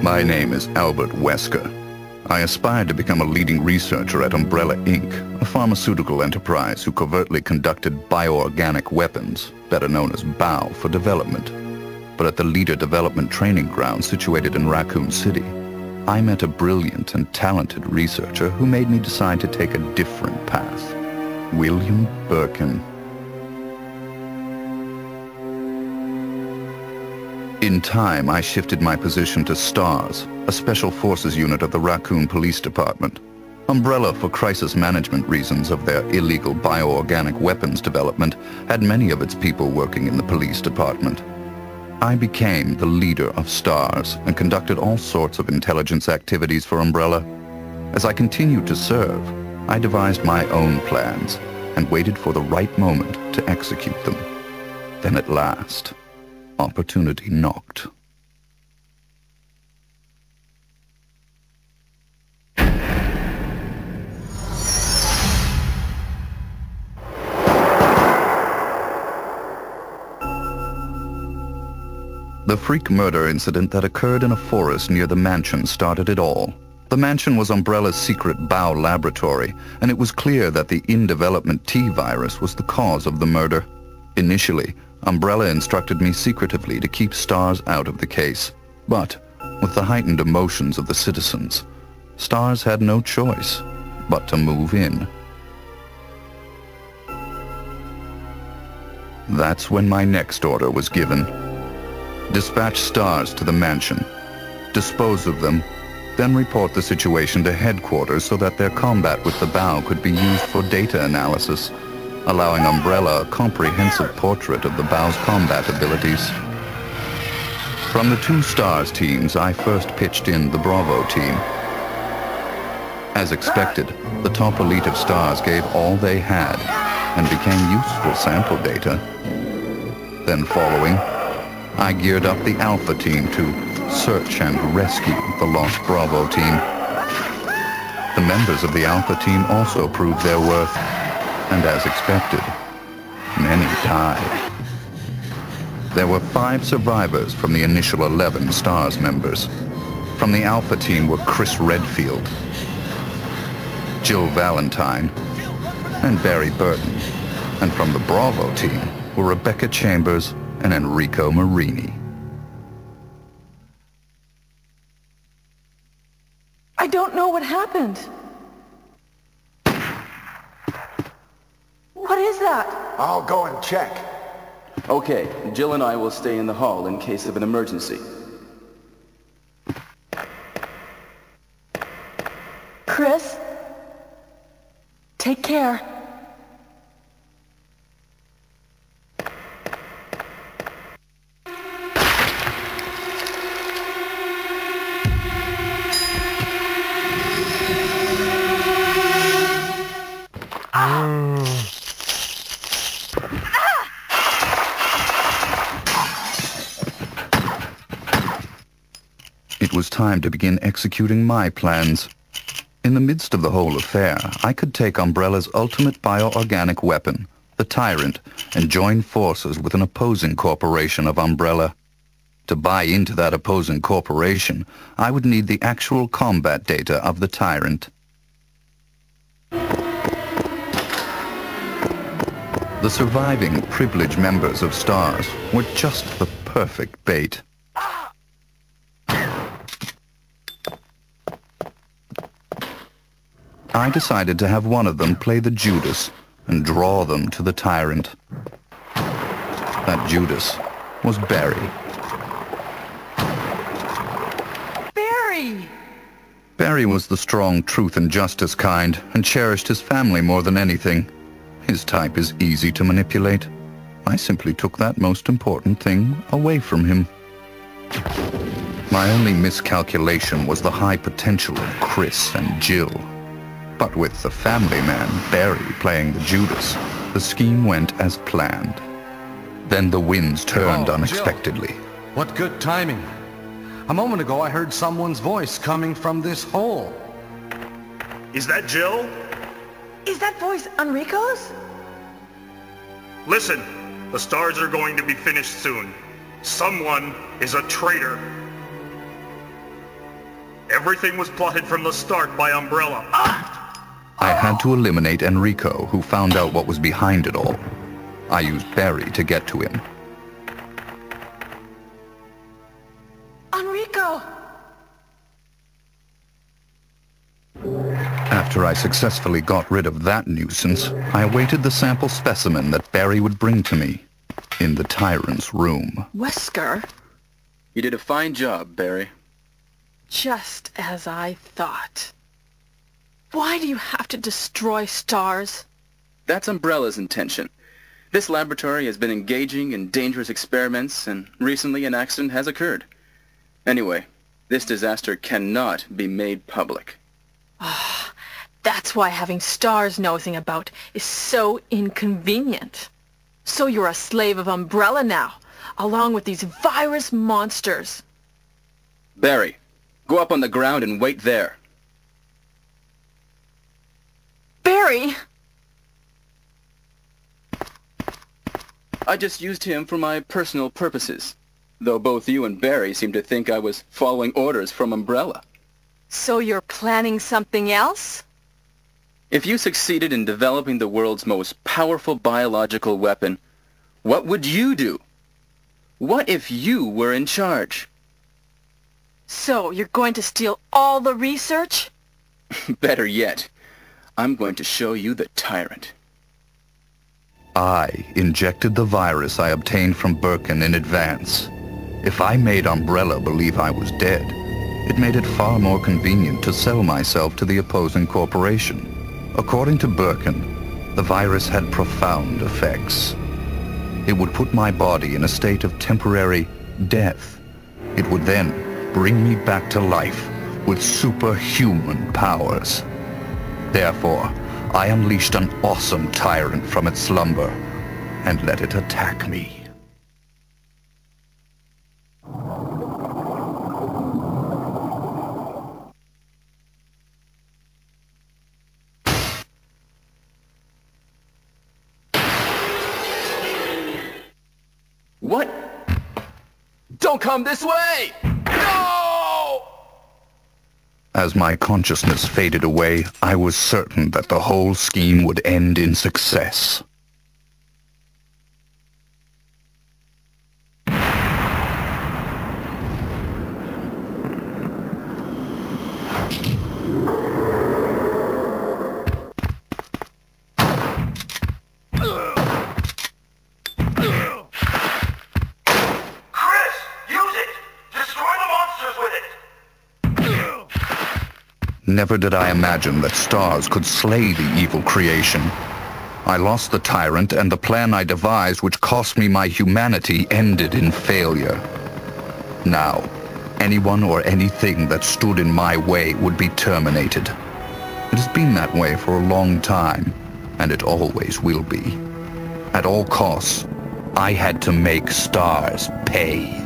My name is Albert Wesker. I aspired to become a leading researcher at Umbrella Inc., a pharmaceutical enterprise who covertly conducted bioorganic weapons, better known as BOW, for development. But at the Leader Development Training Ground situated in Raccoon City, I met a brilliant and talented researcher who made me decide to take a different path. William Birkin. In time, I shifted my position to STARS, a special forces unit of the Raccoon Police Department. Umbrella, for crisis management reasons of their illegal bioorganic weapons development, had many of its people working in the police department. I became the leader of STARS and conducted all sorts of intelligence activities for Umbrella. As I continued to serve, I devised my own plans and waited for the right moment to execute them. Then at last, opportunity knocked. The freak murder incident that occurred in a forest near the mansion started it all. The mansion was Umbrella's secret BOW laboratory, and it was clear that the in-development T virus was the cause of the murder. Initially, Umbrella instructed me secretively to keep STARS out of the case. But, with the heightened emotions of the citizens, STARS had no choice but to move in. That's when my next order was given. Dispatch STARS to the mansion, dispose of them, then report the situation to headquarters so that their combat with the BOW could be used for data analysis, allowing Umbrella a comprehensive portrait of the BOW's combat abilities. From the two STARS teams, I first pitched in the Bravo team. As expected, the top elite of STARS gave all they had and became useful sample data. Then following, I geared up the Alpha team to search and rescue the lost Bravo team. The members of the Alpha team also proved their worth, and as expected, many died. There were 5 survivors from the initial 11 STARS members. From the Alpha team were Chris Redfield, Jill Valentine, and Barry Burton. And from the Bravo team were Rebecca Chambers and Enrico Marini. I don't know what happened. What is that? I'll go and check. Okay, Jill and I will stay in the hall in case of an emergency. Chris? Take care. It was time to begin executing my plans. In the midst of the whole affair, I could take Umbrella's ultimate bioorganic weapon, the Tyrant, and join forces with an opposing corporation of Umbrella. To buy into that opposing corporation, I would need the actual combat data of the Tyrant. The surviving privileged members of STARS were just the perfect bait. I decided to have one of them play the Judas and draw them to the Tyrant. That Judas was Barry. Barry! Barry was the strong truth and justice kind and cherished his family more than anything. His type is easy to manipulate. I simply took that most important thing away from him. My only miscalculation was the high potential of Chris and Jill. But with the family man, Barry, playing the Judas, the scheme went as planned. Then the winds turned unexpectedly. Jill. What good timing. A moment ago I heard someone's voice coming from this hole. Is that Jill? Is that voice Enrico's? Listen, the stars are going to be finished soon. Someone is a traitor. Everything was plotted from the start by Umbrella. I had to eliminate Enrico, who found out what was behind it all. I used Barry to get to him. Enrico! After I successfully got rid of that nuisance, I awaited the sample specimen that Barry would bring to me in the Tyrant's room. Wesker? You did a fine job, Barry. Just as I thought. Why do you have to destroy stars? That's Umbrella's intention. This laboratory has been engaging in dangerous experiments, and recently an accident has occurred. Anyway, this disaster cannot be made public. That's why having stars nosing about is so inconvenient. So you're a slave of Umbrella now, along with these virus monsters. Barry, go up on the ground and wait there. Barry! I just used him for my personal purposes, though both you and Barry seem to think I was following orders from Umbrella. So you're planning something else? If you succeeded in developing the world's most powerful biological weapon, what would you do? What if you were in charge? So you're going to steal all the research? Better yet, I'm going to show you the Tyrant. I injected the virus I obtained from Birkin in advance. If I made Umbrella believe I was dead, it made it far more convenient to sell myself to the opposing corporation. According to Birkin, the virus had profound effects. It would put my body in a state of temporary death. It would then bring me back to life with superhuman powers. Therefore, I unleashed an awesome tyrant from its slumber and let it attack me. What? Don't come this way! No! As my consciousness faded away, I was certain that the whole scheme would end in success. Never did I imagine that stars could slay the evil creation. I lost the tyrant, and the plan I devised, which cost me my humanity, ended in failure. Now, anyone or anything that stood in my way would be terminated. It has been that way for a long time, and it always will be. At all costs, I had to make stars pay.